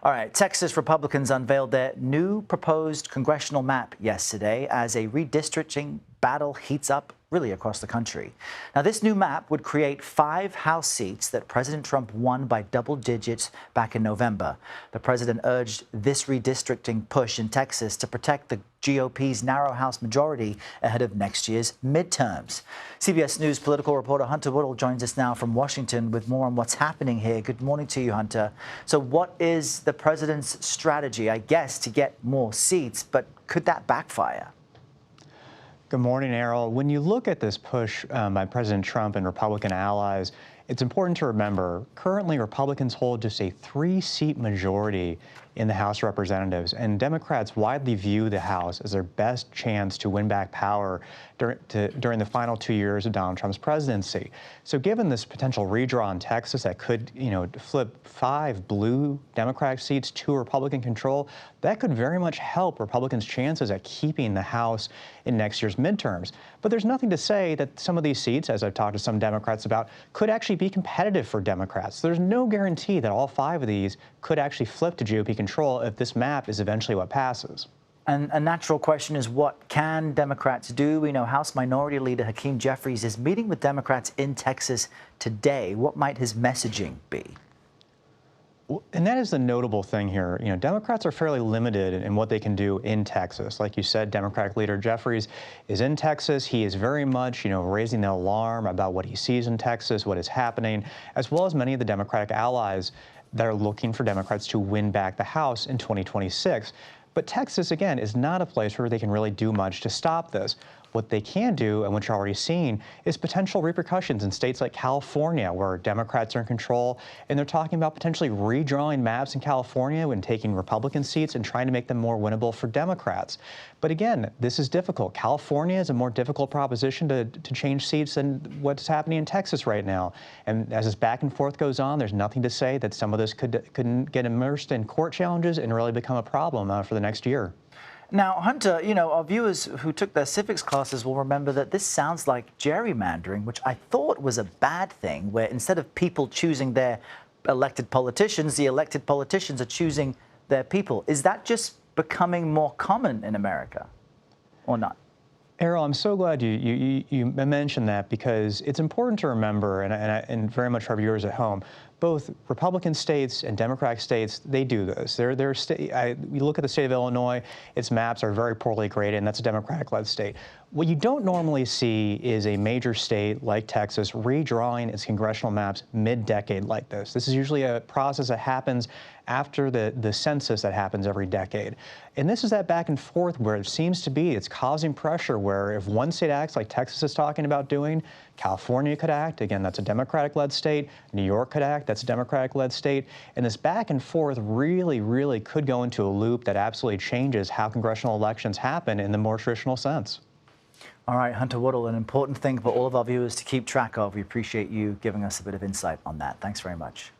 All right, Texas Republicans unveiled their new proposed congressional map yesterday as a redistricting battle heats up really across the country. Now, this new map would create 5 House seats that President Trump won by double digits back in November. The president urged this redistricting push in Texas to protect the GOP's narrow House majority ahead of next year's midterms. CBS News political reporter Hunter Woodall joins us now from Washington with more on what's happening here. Good morning to you, Hunter. So what is the president's strategy, I guess, to get more seats, but could that backfire? Good morning, Errol. When you look at this push by President Trump and Republican allies, it's important to remember currently Republicans hold just a 3-seat majority in the House of Representatives, and Democrats widely view the House as their best chance to win back power during the final 2 years of Donald Trump's presidency. So given this potential redraw in Texas that could, flip 5 blue Democratic seats to Republican control, that could very much help Republicans' chances at keeping the House in next year's midterms. But there's nothing to say that some of these seats, as I've talked to some Democrats about, could actually be competitive for Democrats. There's no guarantee that all 5 of these could actually flip to GOP control if this map is eventually what passes. And a natural question is, what can Democrats do? We know House Minority Leader Hakeem Jeffries is meeting with Democrats in Texas today. What might his messaging be? And that is the notable thing here. Democrats are fairly limited in what they can do in Texas. Like you said, Democratic leader Jeffries is in Texas. He is very much, raising the alarm about what he sees in Texas, what is happening, as well as many of the Democratic allies that are looking for Democrats to win back the House in 2026. But Texas, again, is not a place where they can really do much to stop this. What they can do, and what you're already seeing, is potential repercussions in states like California, where Democrats are in control, and they're talking about potentially redrawing maps in California and taking Republican seats and trying to make them more winnable for Democrats. But again, this is difficult. California is a more difficult proposition to change seats than what's happening in Texas right now. And as this back and forth goes on, there's nothing to say that some of this could get immersed in court challenges and really become a problem for the next year. Now, Hunter, our viewers who took their civics classes will remember that this sounds like gerrymandering, which I thought was a bad thing, where instead of people choosing their elected politicians, the elected politicians are choosing their people. Is that just becoming more common in America or not? Errol, I'm so glad you mentioned that, because it's important to remember, and very much for our viewers at home, both Republican states and Democratic states, they do this. We look at the state of Illinois, its maps are very poorly graded, and that's a Democratic-led state. What you don't normally see is a major state like Texas redrawing its congressional maps mid-decade like this. This is usually a process that happens after the census that happens every decade. And this is that back and forth where it seems to be, it's causing pressure where if one state acts like Texas is talking about doing, California could act. Again, that's a Democratic-led state. New York could act. That's a Democratic-led state. And this back and forth really could go into a loop that absolutely changes how congressional elections happen in the more traditional sense. All right, Hunter Woodall, an important thing for all of our viewers to keep track of. We appreciate you giving us a bit of insight on that. Thanks very much.